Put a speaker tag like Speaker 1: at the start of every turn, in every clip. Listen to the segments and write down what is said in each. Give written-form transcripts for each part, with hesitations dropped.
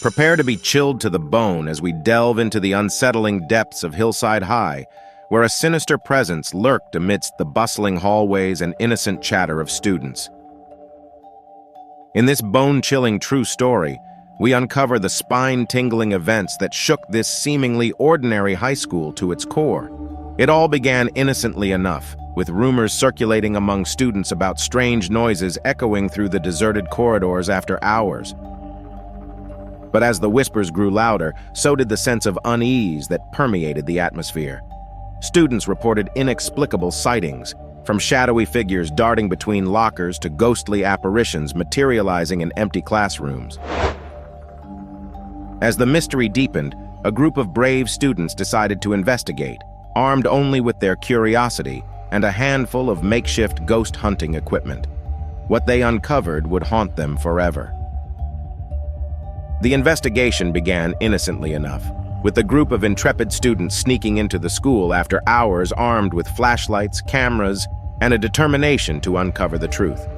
Speaker 1: Prepare to be chilled to the bone as we delve into the unsettling depths of Hillside High, where a sinister presence lurked amidst the bustling hallways and innocent chatter of students. In this bone-chilling true story, we uncover the spine-tingling events that shook this seemingly ordinary high school to its core. It all began innocently enough, with rumors circulating among students about strange noises echoing through the deserted corridors after hours. But as the whispers grew louder, so did the sense of unease that permeated the atmosphere. Students reported inexplicable sightings, from shadowy figures darting between lockers to ghostly apparitions materializing in empty classrooms. As the mystery deepened, a group of brave students decided to investigate, armed only with their curiosity and a handful of makeshift ghost hunting equipment. What they uncovered would haunt them forever. The investigation began innocently enough, with a group of intrepid students sneaking into the school after hours armed with flashlights, cameras, and a determination to uncover the truth.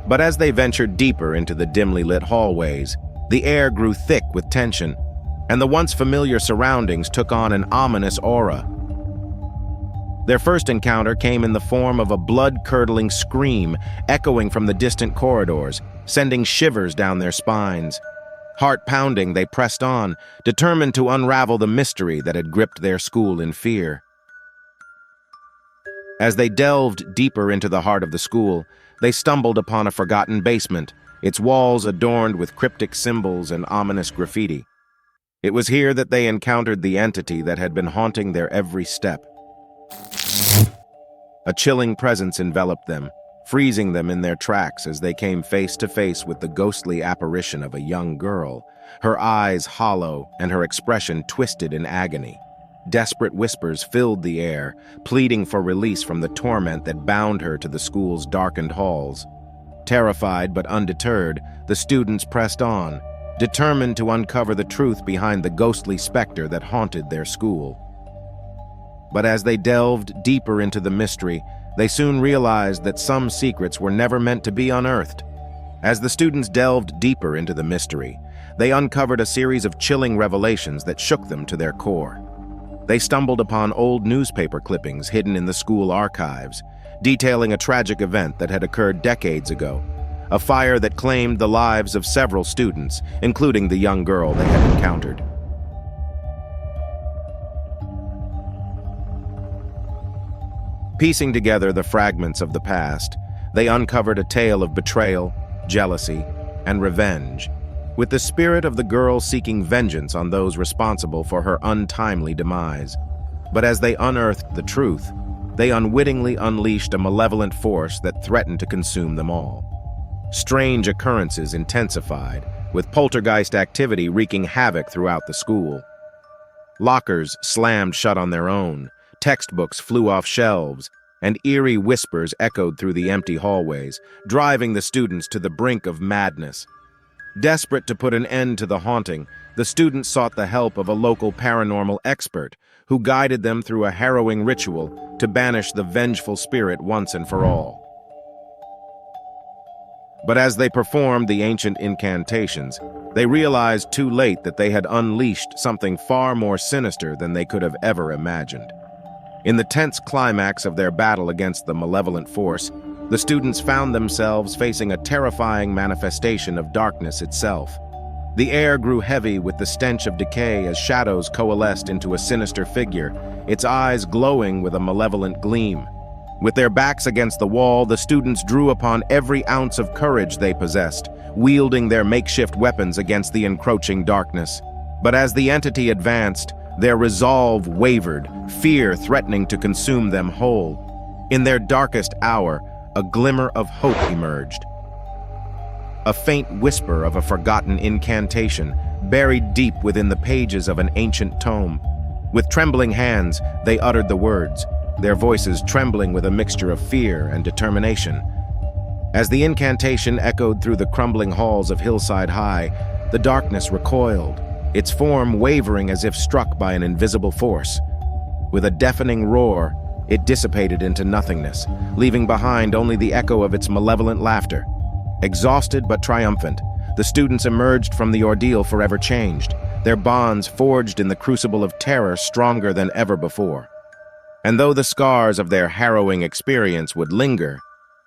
Speaker 1: But as they ventured deeper into the dimly lit hallways, the air grew thick with tension, and the once familiar surroundings took on an ominous aura. Their first encounter came in the form of a blood-curdling scream echoing from the distant corridors, sending shivers down their spines. Heart-pounding, they pressed on, determined to unravel the mystery that had gripped their school in fear. As they delved deeper into the heart of the school, they stumbled upon a forgotten basement, its walls adorned with cryptic symbols and ominous graffiti. It was here that they encountered the entity that had been haunting their every step. A chilling presence enveloped them, freezing them in their tracks as they came face to face with the ghostly apparition of a young girl, her eyes hollow and her expression twisted in agony. Desperate whispers filled the air, pleading for release from the torment that bound her to the school's darkened halls. Terrified but undeterred, the students pressed on, determined to uncover the truth behind the ghostly specter that haunted their school. But as they delved deeper into the mystery, they soon realized that some secrets were never meant to be unearthed. As the students delved deeper into the mystery, they uncovered a series of chilling revelations that shook them to their core. They stumbled upon old newspaper clippings hidden in the school archives, detailing a tragic event that had occurred decades ago, a fire that claimed the lives of several students, including the young girl they had encountered. Piecing together the fragments of the past, they uncovered a tale of betrayal, jealousy, and revenge, with the spirit of the girl seeking vengeance on those responsible for her untimely demise. But as they unearthed the truth, they unwittingly unleashed a malevolent force that threatened to consume them all. Strange occurrences intensified, with poltergeist activity wreaking havoc throughout the school. Lockers slammed shut on their own, textbooks flew off shelves, and eerie whispers echoed through the empty hallways, driving the students to the brink of madness. Desperate to put an end to the haunting, the students sought the help of a local paranormal expert who guided them through a harrowing ritual to banish the vengeful spirit once and for all. But as they performed the ancient incantations, they realized too late that they had unleashed something far more sinister than they could have ever imagined. In the tense climax of their battle against the malevolent force, the students found themselves facing a terrifying manifestation of darkness itself. The air grew heavy with the stench of decay as shadows coalesced into a sinister figure, its eyes glowing with a malevolent gleam. With their backs against the wall, the students drew upon every ounce of courage they possessed, wielding their makeshift weapons against the encroaching darkness. But as the entity advanced, their resolve wavered, fear threatening to consume them whole. In their darkest hour, a glimmer of hope emerged. A faint whisper of a forgotten incantation, buried deep within the pages of an ancient tome. With trembling hands, they uttered the words, their voices trembling with a mixture of fear and determination. As the incantation echoed through the crumbling halls of Hillside High, the darkness recoiled, its form wavering as if struck by an invisible force. With a deafening roar, it dissipated into nothingness, leaving behind only the echo of its malevolent laughter. Exhausted but triumphant, the students emerged from the ordeal forever changed, their bonds forged in the crucible of terror stronger than ever before. And though the scars of their harrowing experience would linger,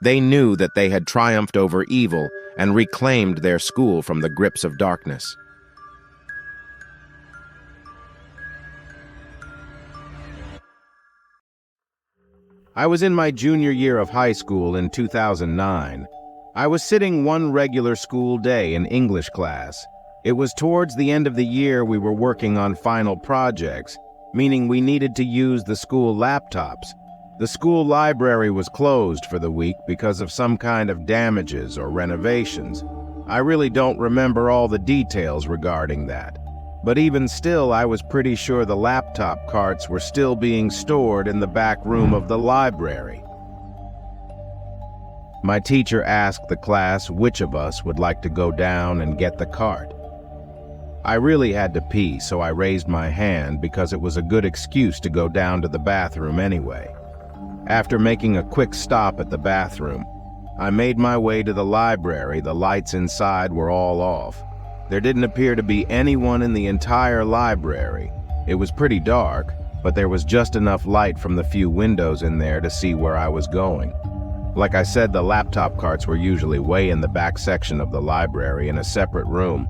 Speaker 1: they knew that they had triumphed over evil and reclaimed their school from the grips of darkness. I was in my junior year of high school in 2009. I was sitting one regular school day in English class. It was towards the end of the year. We were working on final projects, meaning we needed to use the school laptops. The school library was closed for the week because of some kind of damages or renovations. I really don't remember all the details regarding that. But even still, I was pretty sure the laptop carts were still being stored in the back room of the library. My teacher asked the class which of us would like to go down and get the cart. I really had to pee, so I raised my hand because it was a good excuse to go down to the bathroom anyway. After making a quick stop at the bathroom, I made my way to the library. The lights inside were all off. There didn't appear to be anyone in the entire library. It was pretty dark, but there was just enough light from the few windows in there to see where I was going. Like I said, the laptop carts were usually way in the back section of the library in a separate room.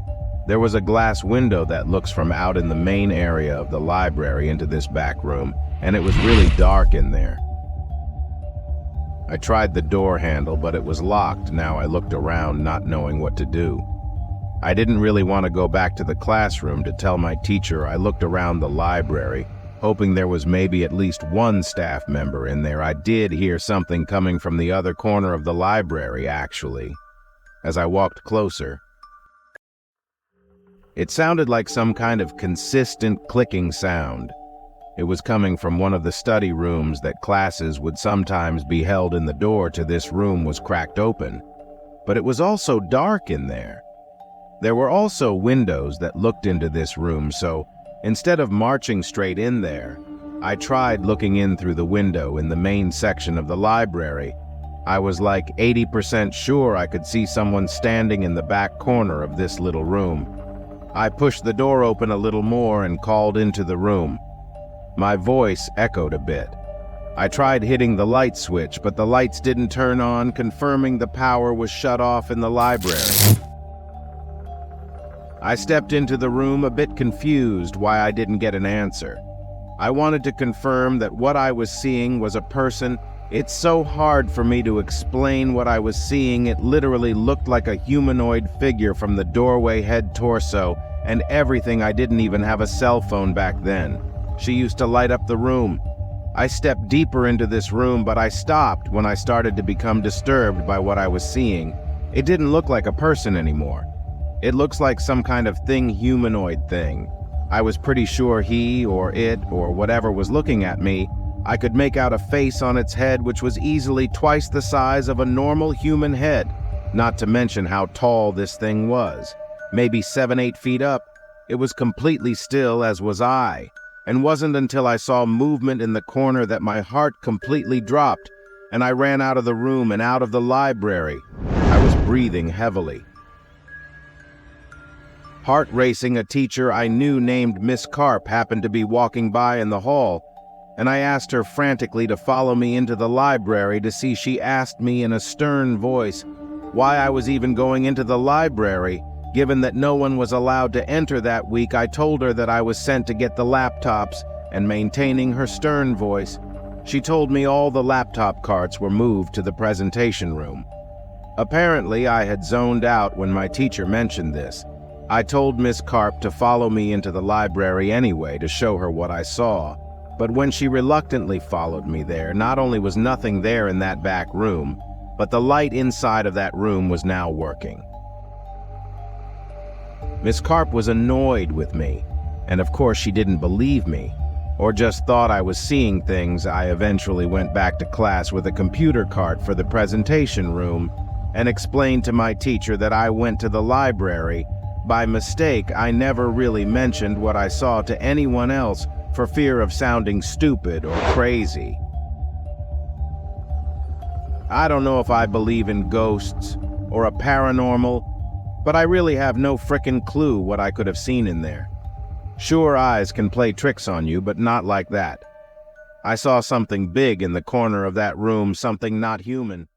Speaker 1: There was a glass window that looks from out in the main area of the library into this back room, and it was really dark in there. I tried the door handle, but it was locked. Now I looked around, not knowing what to do. I didn't really want to go back to the classroom to tell my teacher. I looked around the library, hoping there was maybe at least one staff member in there. I did hear something coming from the other corner of the library, actually. As I walked closer, it sounded like some kind of consistent clicking sound. It was coming from one of the study rooms that classes would sometimes be held in. The door to this room was cracked open, but it was also dark in there. There were also windows that looked into this room, so instead of marching straight in there, I tried looking in through the window in the main section of the library. I was like 80% sure I could see someone standing in the back corner of this little room. I pushed the door open a little more and called into the room. My voice echoed a bit. I tried hitting the light switch, but the lights didn't turn on, confirming the power was shut off in the library. I stepped into the room a bit confused why I didn't get an answer. I wanted to confirm that what I was seeing was a person. It's so hard for me to explain what I was seeing. It literally looked like a humanoid figure from the doorway, head, torso, and everything. I didn't even have a cell phone back then. She used to light up the room. I stepped deeper into this room, but I stopped when I started to become disturbed by what I was seeing. It didn't look like a person anymore. It looks like some kind of thing, humanoid thing. I was pretty sure he or it or whatever was looking at me. I could make out a face on its head which was easily twice the size of a normal human head, not to mention how tall this thing was. Maybe 7-8 feet up. It was completely still, as was I, and wasn't until I saw movement in the corner that my heart completely dropped, and I ran out of the room and out of the library. I was breathing heavily. Heart racing. A teacher I knew named Miss Karp happened to be walking by in the hall, and I asked her frantically to follow me into the library to see. She asked me in a stern voice why I was even going into the library, given that no one was allowed to enter that week. I told her that I was sent to get the laptops, and maintaining her stern voice, she told me all the laptop carts were moved to the presentation room. Apparently, I had zoned out when my teacher mentioned this. I told Miss Karp to follow me into the library anyway to show her what I saw. But when she reluctantly followed me there, not only was nothing there in that back room, but the light inside of that room was now working. Miss Karp was annoyed with me, and of course she didn't believe me, or just thought I was seeing things. I eventually went back to class with a computer cart for the presentation room and explained to my teacher that I went to the library. By mistake, I never really mentioned what I saw to anyone else for fear of sounding stupid or crazy. I don't know if I believe in ghosts or a paranormal, but I really have no frickin' clue what I could have seen in there. Sure, eyes can play tricks on you, but not like that. I saw something big in the corner of that room, something not human.